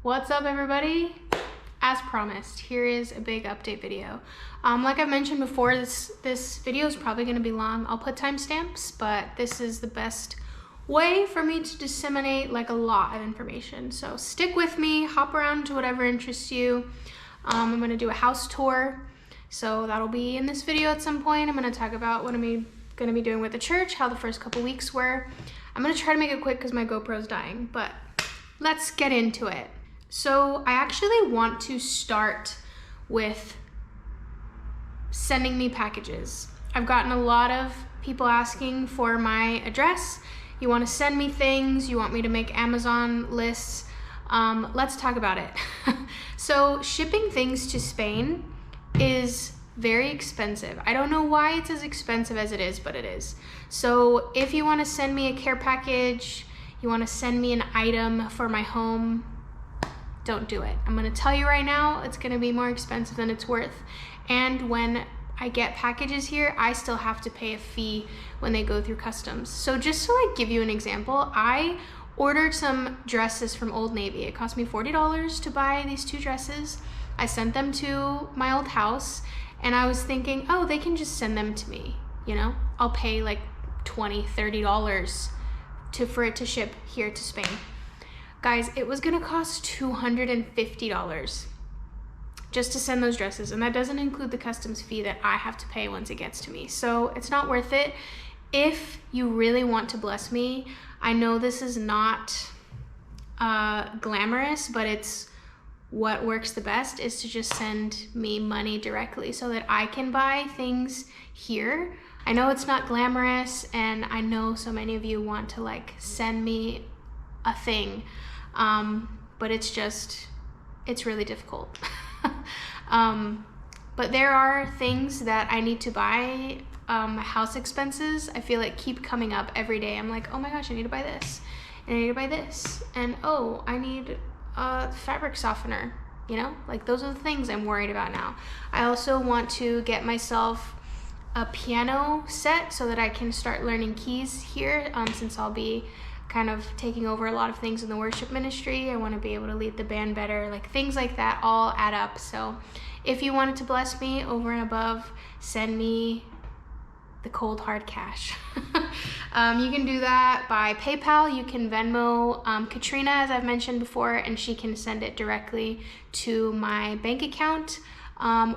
What's up, everybody? As promised, here is a big update video. Like I mentioned before, this video is probably going to be long. I'll put timestamps, but this is the best way for me to disseminate like a lot of information. So stick with me, hop around to whatever interests you. I'm going to do a house tour, so that'll be in this video at some point. I'm going to talk about what I'm going to be doing with the church, how the first couple weeks were. I'm going to try to make it quick because my GoPro's dying, but let's get into it. So I actually want to start with sending me packages. I've gotten a lot of people asking for my address. You want to send me things, you want me to make Amazon lists. Let's talk about it. So shipping things to Spain is very expensive. I don't know why it's as expensive as it is, but it is. So if you want to send me a care package, you want to send me an item for my home, don't do it. I'm gonna tell you right now, it's gonna be more expensive than it's worth. And when I get packages here, I still have to pay a fee when they go through customs. So just to like give you an example, I ordered some dresses from Old Navy. It cost me $40 to buy these 2 dresses. I sent them to my old house and I was thinking, oh, they can just send them to me. You know, I'll pay like $20, $30 for it to ship here to Spain. Guys, it was gonna cost $250 just to send those dresses, and that doesn't include the customs fee that I have to pay once it gets to me. So it's not worth it. If you really want to bless me, I know this is not glamorous, but it's what works the best is to just send me money directly so that I can buy things here. I know it's not glamorous, and I know so many of you want to like send me a thing. But it's really difficult. But there are things that I need to buy. House expenses, I feel like keep coming up every day. I'm like, oh my gosh, I need to buy this, and I need to buy this, and oh, I need a fabric softener, you know, like those are the things I'm worried about now. I also want to get myself a piano set so that I can start learning keys here, since I'll be kind of taking over a lot of things in the worship ministry. I want to be able to lead the band better, like things like that all add up. So if you wanted to bless me over and above, send me the cold hard cash. You can do that by PayPal. You can Venmo Katrina, as I've mentioned before, and she can send it directly to my bank account.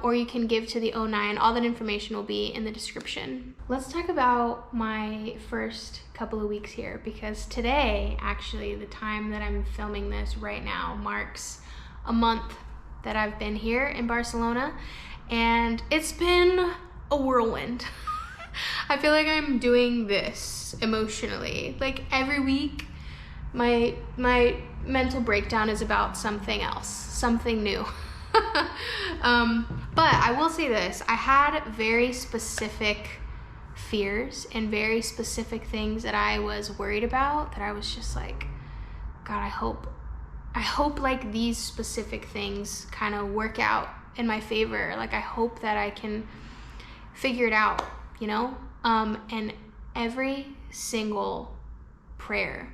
Or you can give to the 09. All that information will be in the description. Let's talk about my first couple of weeks here, because today, actually, the time that I'm filming this right now marks a month that I've been here in Barcelona, and it's been a whirlwind. I feel like I'm doing this emotionally. Like every week, my mental breakdown is about something else, something new. But I will say this, I had very specific fears and very specific things that I was worried about, that I was just like, God, I hope like these specific things kind of work out in my favor. Like I hope that I can figure it out, you know? And every single prayer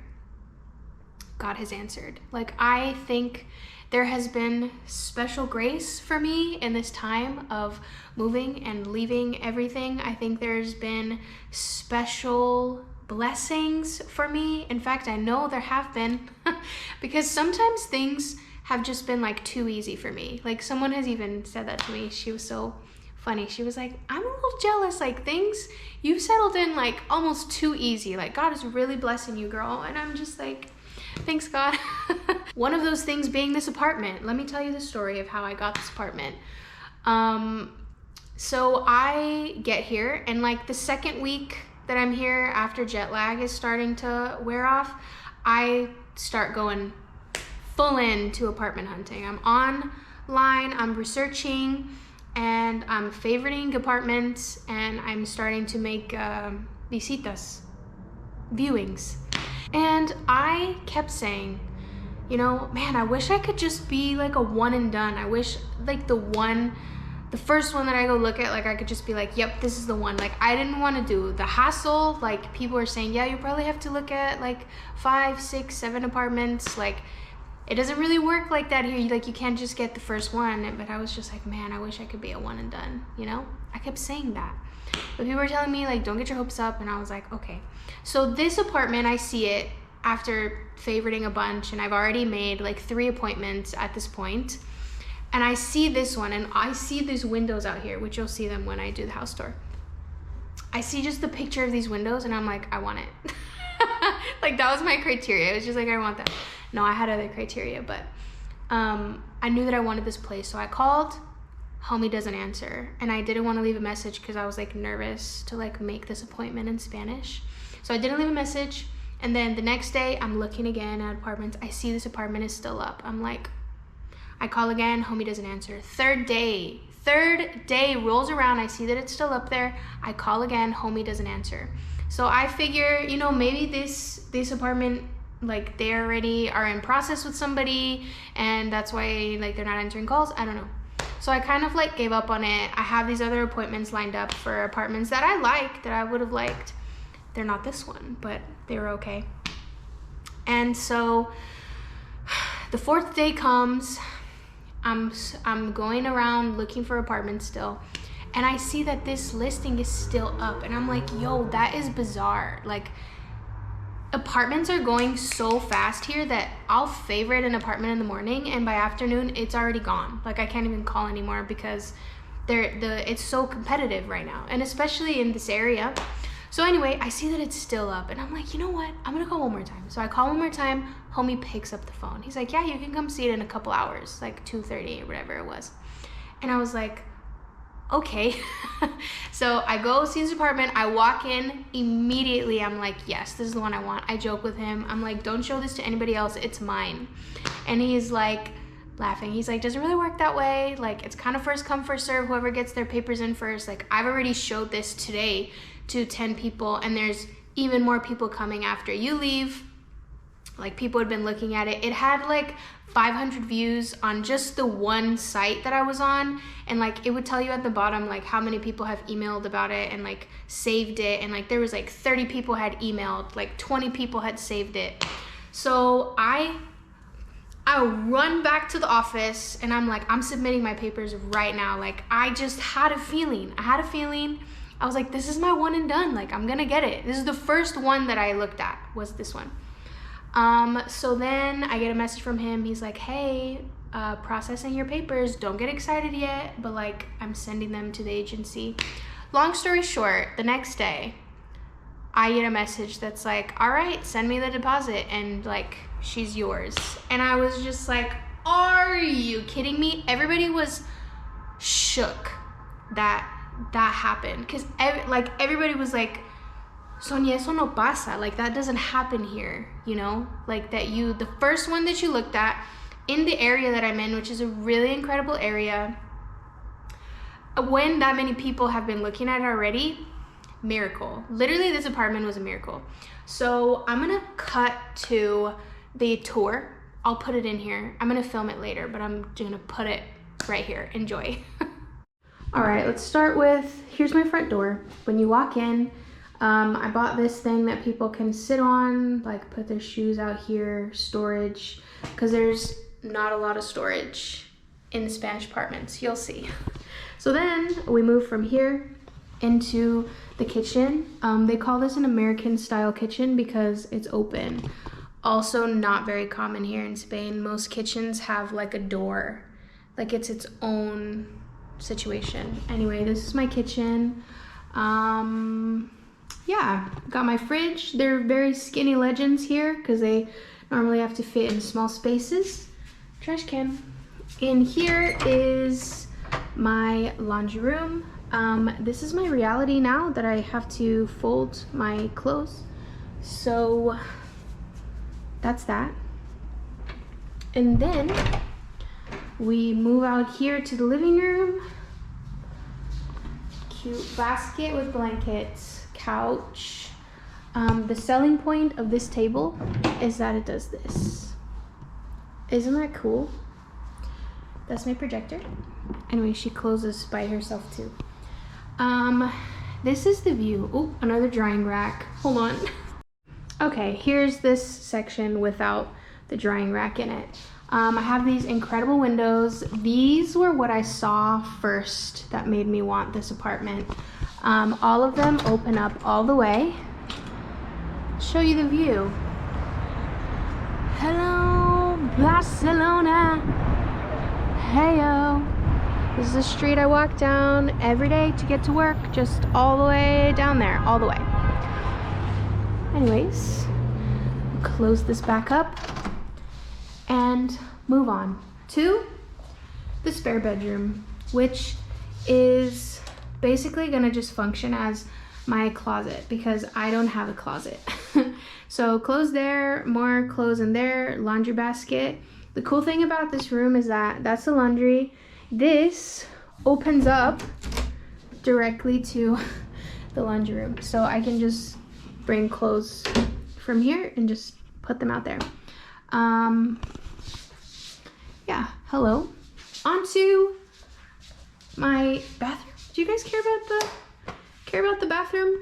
God has answered. Like I think there has been special grace for me in this time of moving and leaving everything. I think there's been special blessings for me. In fact, I know there have been because sometimes things have just been like too easy for me. Like someone has even said that to me. She was so funny. She was like, I'm a little jealous, like things you've settled in like almost too easy. Like God is really blessing you, girl. And I'm just like, thanks, God. One of those things being this apartment. Let me tell you the story of how I got this apartment. So I get here, and like the second week that I'm here after jet lag is starting to wear off, I start going full into apartment hunting. I'm online, I'm researching, and I'm favoriting apartments, and I'm starting to make visitas, viewings. And I kept saying, you know, man, I wish I could just be like a one and done. I wish like the first one that I go look at, like I could just be like, yep, this is the one. Like I didn't want to do the hassle. Like people were saying, yeah, you probably have to look at like 5, 6, 7 apartments. Like It doesn't really work like that here. Like, you can't just get the first one. But I was just like, man, I wish I could be a one and done, you know? I kept saying that. But people were telling me, like, don't get your hopes up. And I was like, okay. So this apartment, I see it after favoriting a bunch. And I've already made like 3 appointments at this point. And I see this one. And I see these windows out here, which you'll see them when I do the house tour. I see just the picture of these windows. And I'm like, I want it. Like, that was my criteria. It was just like, I want that. No, I had other criteria, but I knew that I wanted this place. So I called, homie doesn't answer. And I didn't want to leave a message because I was like nervous to like make this appointment in Spanish. So I didn't leave a message. And then the next day I'm looking again at apartments. I see this apartment is still up. I'm like, I call again, homie doesn't answer. Third day rolls around. I see that it's still up there. I call again, homie doesn't answer. So I figure, you know, maybe this apartment, like, they already are in process with somebody and that's why like they're not answering calls. I don't know. So I kind of like gave up on it. I have these other appointments lined up for apartments that I like, that I would have liked. They're not this one, but they were okay. And so the 4th day comes. I'm going around looking for apartments still. And I see that this listing is still up. And I'm like, yo, that is bizarre. Like, apartments are going so fast here that I'll favorite an apartment in the morning and by afternoon it's already gone. Like, I can't even call anymore because it's so competitive right now, and especially in this area. So anyway, I see that it's still up and I'm like, you know what? I'm gonna call one more time. So I call one more time, homie picks up the phone. He's like, yeah, you can come see it in a couple hours, like 2:30 or whatever it was. And I was like, okay. So I go see his apartment. I walk in immediately. I'm like, yes, this is the one I want. I joke with him. I'm like, don't show this to anybody else. It's mine. And he's like laughing. He's like, doesn't really work that way. Like, it's kind of first come, first serve. Whoever gets their papers in first. Like, I've already showed this today to 10 people and there's even more people coming after you leave. Like, people had been looking at it. It had like 500 views on just the one site that I was on, and like it would tell you at the bottom like how many people have emailed about it and like saved it, and like there was like 30 people had emailed, like 20 people had saved it. So I run back to the office and I'm like, I'm submitting my papers right now. Like, I just had a feeling. I was like, this is my one and done. Like, I'm gonna get it. This is the first one that I looked at, was this one. So then I get a message from him. He's like, hey, processing your papers. Don't get excited yet, but like, I'm sending them to the agency. Long story short, the next day I get a message that's like, all right, send me the deposit and like, she's yours. And I was just like, are you kidding me? Everybody was shook that happened, because everybody was like, Sonia, eso no pasa. Like, that doesn't happen here, you know? Like, the first one that you looked at in the area that I'm in, which is a really incredible area, when that many people have been looking at it already, miracle. Literally, this apartment was a miracle. So I'm gonna cut to the tour. I'll put it in here. I'm gonna film it later, but I'm gonna put it right here. Enjoy. All right, let's start with, here's my front door. When you walk in, I bought this thing that people can sit on, like put their shoes out here, storage, because there's not a lot of storage in the Spanish apartments, you'll see. So then we move from here into the kitchen. They call this an American style kitchen because it's open. Also not very common here in Spain. Most kitchens have like a door, like it's its own situation. Anyway, this is my kitchen. Yeah, got my fridge. They're very skinny legends here because they normally have to fit in small spaces. Trash can. In here is my laundry room. This is my reality now that I have to fold my clothes. So that's that. And then we move out here to the living room. Cute basket with blankets. Couch. The selling point of this table is that it does this. Isn't that cool? That's my projector. Anyway, she closes by herself too. This is the view. Oh, another drying rack. Hold on. Okay, here's this section without the drying rack in it. I have these incredible windows. These were what I saw first that made me want this apartment. All of them open up all the way. Show you the view. Hello, Barcelona. Heyo. This is the street I walk down every day to get to work, just all the way down there, all the way. Anyways, close this back up and move on to the spare bedroom, which is basically gonna just function as my closet because I don't have a closet. So clothes there, more clothes in there, laundry basket. The cool thing about this room is that that's the laundry. This opens up directly to the laundry room. So I can just bring clothes from here and just put them out there. Yeah, hello. Onto my bathroom. Do you guys care about the bathroom?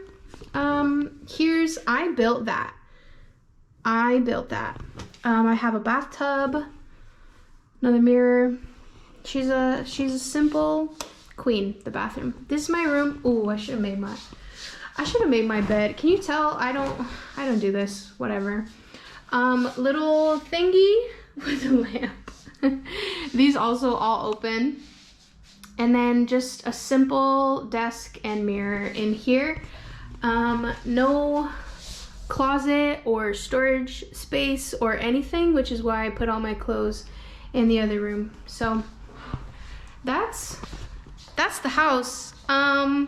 I built that. I have a bathtub, another mirror. She's a simple queen, the bathroom. This is my room. Ooh, I should have made my bed. Can you tell I don't do this, whatever. Little thingy with a lamp. These also all open. And then just a simple desk and mirror in here. No closet or storage space or anything, which is why I put all my clothes in the other room. So that's the house. I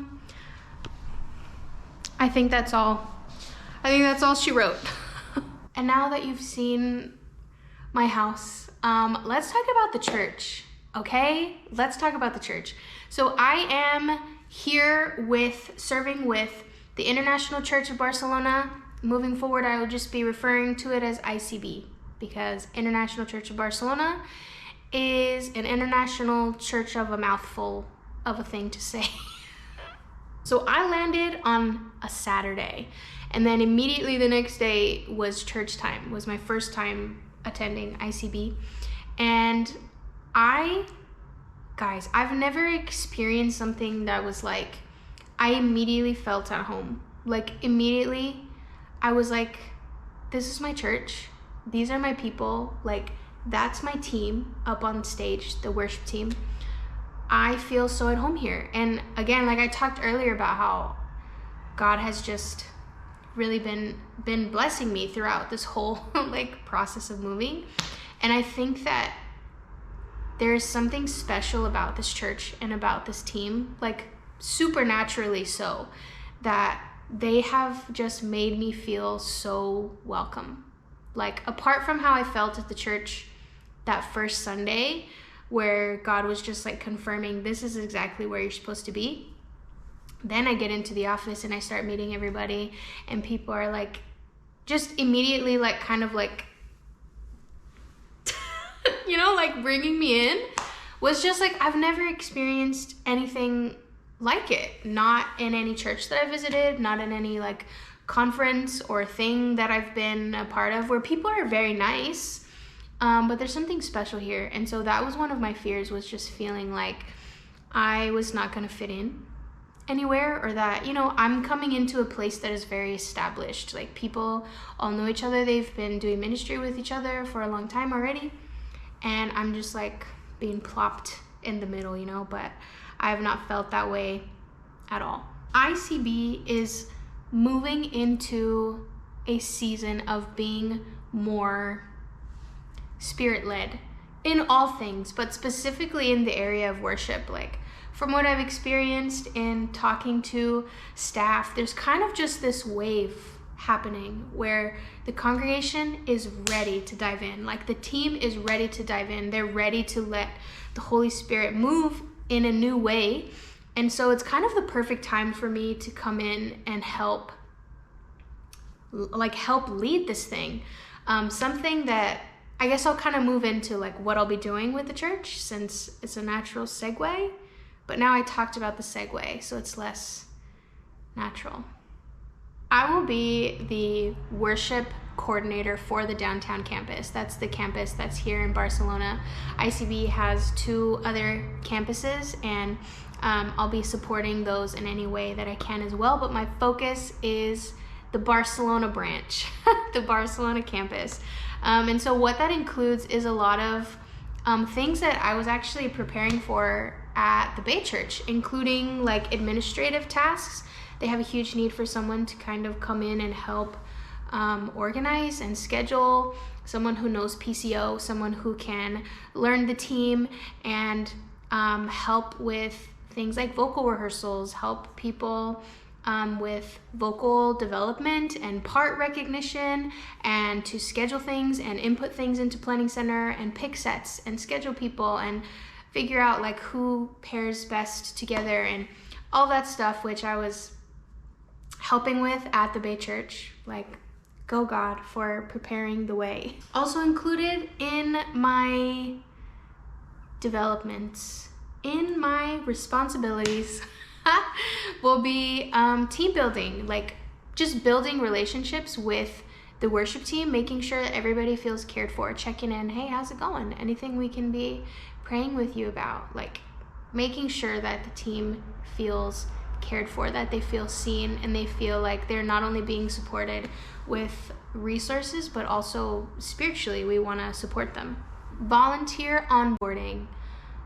think that's all. She wrote. And now that you've seen my house, let's talk about the church. Okay, let's talk about the church. So I am here serving with the International Church of Barcelona. Moving forward, I will just be referring to it as ICB because International Church of Barcelona is an international church of a mouthful of a thing to say. So I landed on a Saturday, and then immediately the next day was church time, was my first time attending ICB. And I've never experienced something that was like, I immediately felt at home. Like immediately, I was like, this is my church. These are my people. Like, that's my team up on stage, the worship team. I feel so at home here. And again, like I talked earlier about how God has just really been blessing me throughout this whole like process of moving. And I think that there's something special about this church and about this team, like supernaturally so, that they have just made me feel so welcome. Like apart from how I felt at the church that first Sunday, where God was just like confirming this is exactly where you're supposed to be. Then I get into the office and I start meeting everybody, and people are like just immediately like kind of like you know, like bringing me in was just like, I've never experienced anything like it. Not in any church that I visited, not in any like conference or thing that I've been a part of, where people are very nice. But there's something special here. And so that was one of my fears, was just feeling like I was not going to fit in anywhere, or that, you know, I'm coming into a place that is very established. Like people all know each other. They've been doing ministry with each other for a long time already. And I'm just like being plopped in the middle, you know, but I have not felt that way at all. ICB is moving into a season of being more spirit-led in all things, but specifically in the area of worship. Like from what I've experienced in talking to staff, there's kind of just this wave happening where the congregation is ready to dive in. Like the team is ready to dive in. They're ready to let the Holy Spirit move in a new way. And so it's kind of the perfect time for me to come in and help lead this thing. Something that I guess I'll kind of move into like what I'll be doing with the church, since it's a natural segue. But now I talked about the segue, so it's less natural. I will be the worship coordinator for the downtown campus. That's the campus that's here in Barcelona. ICB has 2 other campuses, and I'll be supporting those in any way that I can as well, but my focus is the Barcelona branch, the Barcelona campus. And so what that includes is a lot of things that I was actually preparing for at the Bay Church, including like administrative tasks. They have a huge need for someone to kind of come in and help organize and schedule, someone who knows PCO, someone who can learn the team and help with things like vocal rehearsals, help people with vocal development and part recognition, and to schedule things and input things into Planning Center and pick sets and schedule people and figure out like who pairs best together and all that stuff, which I was helping with at the Bay Church. Like, go God for preparing the way. Also included in my developments, in my responsibilities, will be team building, like just building relationships with the worship team, making sure that everybody feels cared for, checking in, hey, how's it going? Anything we can be praying with you about? Like making sure that the team feels cared for, that they feel seen, and they feel like they're not only being supported with resources, but also spiritually, we want to support them. Volunteer onboarding,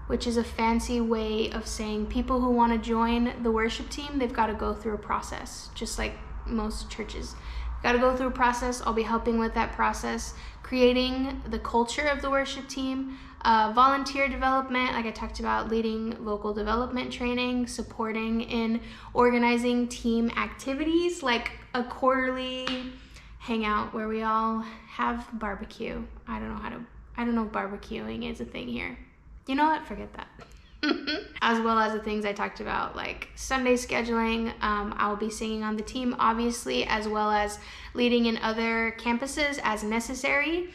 which is a fancy way of saying people who want to join the worship team, they've got to go through a process, just like most churches. Got to go through a process. I'll be helping with that process, creating the culture of the worship team, volunteer development, like I talked about, leading vocal development training, supporting in organizing team activities, like a quarterly hangout where we all have barbecue. I don't know if barbecuing is a thing here. You know what? Forget that. As well as the things I talked about, like Sunday scheduling. I'll be singing on the team, obviously, as well as leading in other campuses as necessary.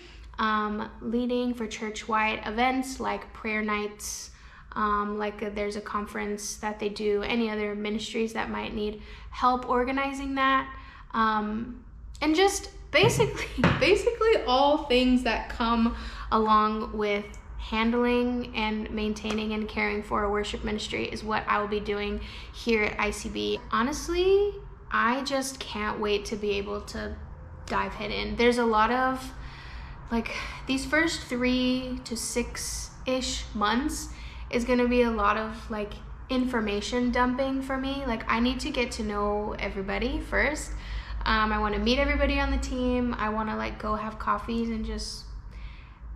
Leading for church-wide events like prayer nights, like there's a conference that they do, any other ministries that might need help organizing that. And just basically all things that come along with handling and maintaining and caring for a worship ministry is what I will be doing here at ICB. Honestly, I just can't wait to be able to dive head in. There's a lot of, like, these first 3 to 6-ish months is gonna be a lot of like information dumping for me. Like, I need to get to know everybody first. I want to meet everybody on the team. I want to like go have coffees and just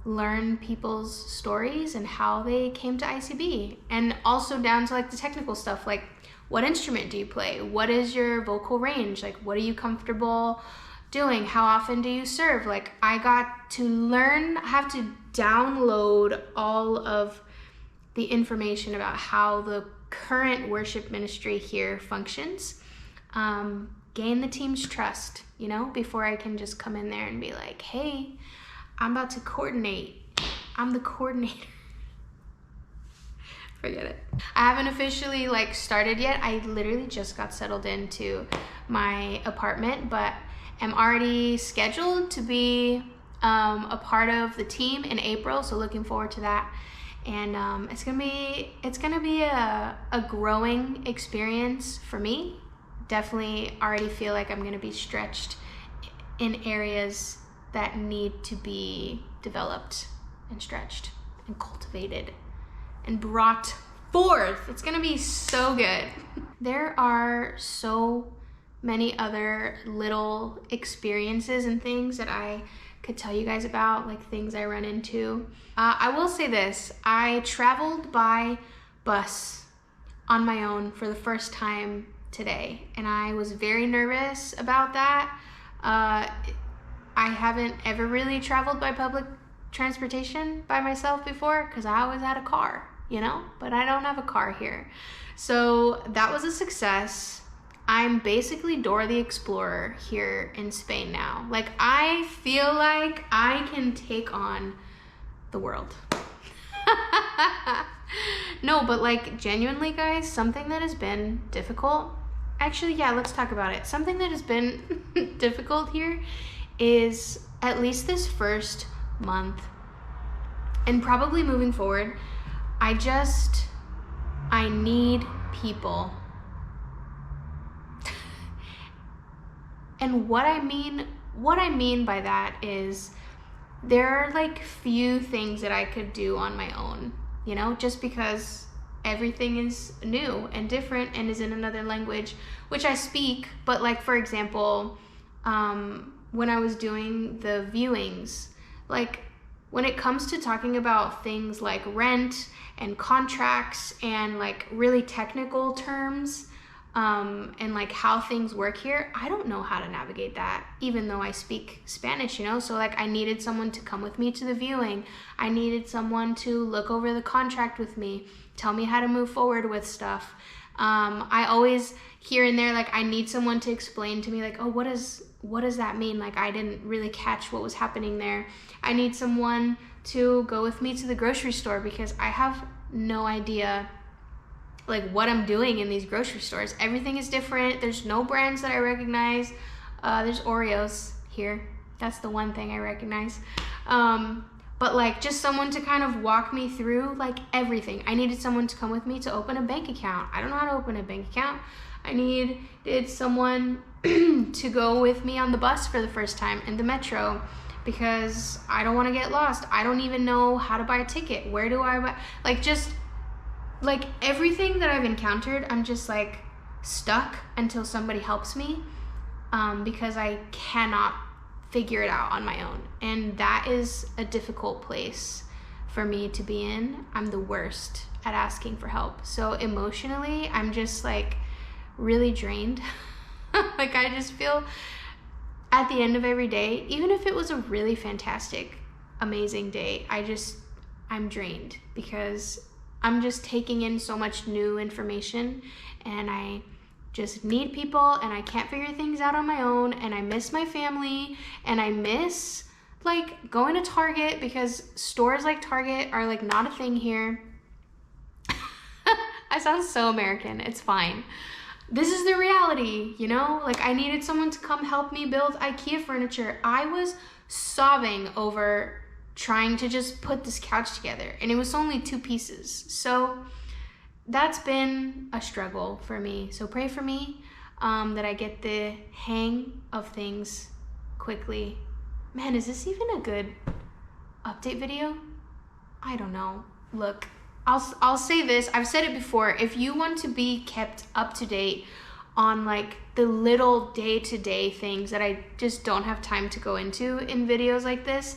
learn people's stories and how they came to ICB, and also down to like the technical stuff, like what instrument do you play? What is your vocal range? Like, what are you comfortable doing? How often do you serve? Like, I got to learn, I have to download all of the information about how the current worship ministry here functions. Gain the team's trust, you know, before I can just come in there and be like, hey, I'm about to coordinate. I'm the coordinator. Forget it. I haven't officially like started yet. I literally just got settled into my apartment, but am already scheduled to be a part of the team in April. So looking forward to that. And it's gonna be a growing experience for me. Definitely already feel like I'm gonna be stretched in areas that need to be developed and stretched and cultivated and brought forth. It's gonna be so good. There are so many other little experiences and things that I could tell you guys about, like things I run into. I will say this, I traveled by bus on my own for the first time today, and I was very nervous about that. I haven't ever really traveled by public transportation by myself before because I always had a car, you know, but I don't have a car here. So that was a success. I'm basically Dora the Explorer here in Spain now. Like, I feel like I can take on the world. No, but like genuinely guys, something that has been difficult, actually, yeah, let's talk about it. Something that has been difficult here is at least this first month and probably moving forward, I need people. And what I mean by that is there are like few things that I could do on my own, you know, just because everything is new and different and is in another language, which I speak. But like, for example, when I was doing the viewings, like when it comes to talking about things like rent and contracts and like really technical terms, and like how things work here, I don't know how to navigate that, even though I speak Spanish, you know? So like I needed someone to come with me to the viewing. I needed someone to look over the contract with me, tell me how to move forward with stuff. I always here and there, like I need someone to explain to me like, oh, what does that mean? Like I didn't really catch what was happening there. I need someone to go with me to the grocery store because I have no idea like what I'm doing in these grocery stores. Everything is different. There's no brands that I recognize. There's Oreos here. That's the one thing I recognize. But like just someone to kind of walk me through like everything. I needed someone to come with me to open a bank account. I don't know how to open a bank account. I needed someone to go with me on the bus for the first time in the metro because I don't want to get lost. I don't even know how to buy a ticket. Where do I buy? Like just like everything that I've encountered, I'm just like stuck until somebody helps me, because I cannot figure it out on my own. And that is a difficult place for me to be in. I'm the worst at asking for help. So emotionally, I'm just like really drained. Like I just feel at the end of every day, even if it was a really fantastic, amazing day, I'm drained because I'm just taking in so much new information and I just need people and I can't figure things out on my own and I miss my family and I miss like going to Target because stores like Target are like not a thing here. I sound so American. It's fine. This is the reality, you know? Like I needed someone to come help me build IKEA furniture. I was sobbing over trying to just put this couch together and it was only 2 pieces. So that's been a struggle for me. So pray for me that I get the hang of things quickly. Man, is this even a good update video? I don't know. Look, I'll say this. I've said it before. If you want to be kept up to date on like the little day-to-day things that I just don't have time to go into in videos like this,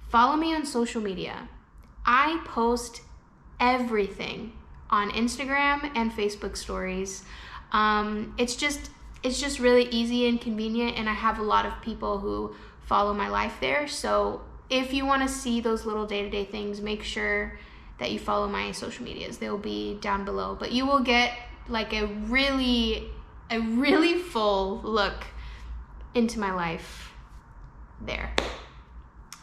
follow me on social media. I post everything on Instagram and Facebook stories. It's just really easy and convenient, and I have a lot of people who follow my life there. So if you want to see those little day-to-day things, make sure that you follow my social medias. They'll be down below, but you will get like a really full look into my life there.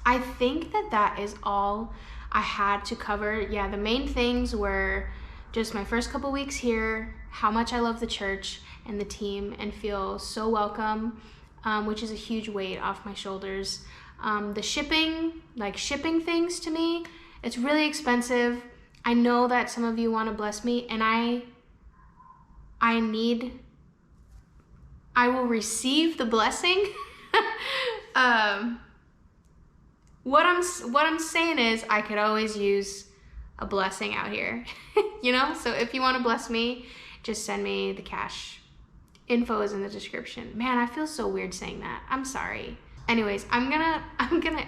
I think that is all I had to cover. Yeah, the main things were just my first couple weeks here, how much I love the church and the team and feel so welcome, which is a huge weight off my shoulders. The shipping things to me, it's really expensive. I know that some of you want to bless me and I will receive the blessing. What I'm saying is I could always use a blessing out here, you know? So if you want to bless me, just send me the cash. Info is in the description. Man, I feel so weird saying that. I'm sorry. Anyways, I'm gonna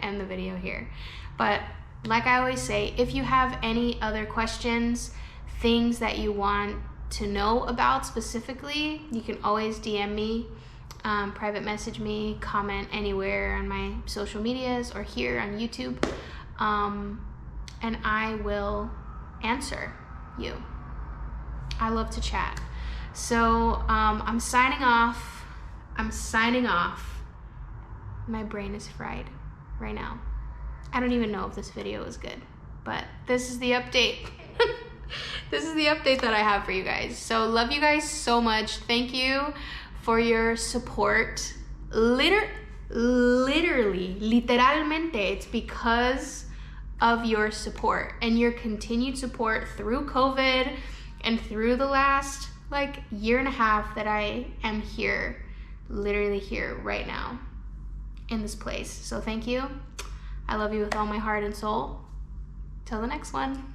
end the video here. But like I always say, if you have any other questions, things that you want to know about specifically, you can always DM me. Private message me, comment anywhere on my social medias or here on YouTube, and I will answer you. I love to chat. So I'm signing off. My brain is fried right now. I don't even know if this video is good, but this is the update. This is the update that I have for you guys. So love you guys so much. Thank you for your support. literalmente, it's because of your support and your continued support through COVID and through the last like year and a half that I am here, literally here right now in this place. So thank you. I love you with all my heart and soul. Till the next one.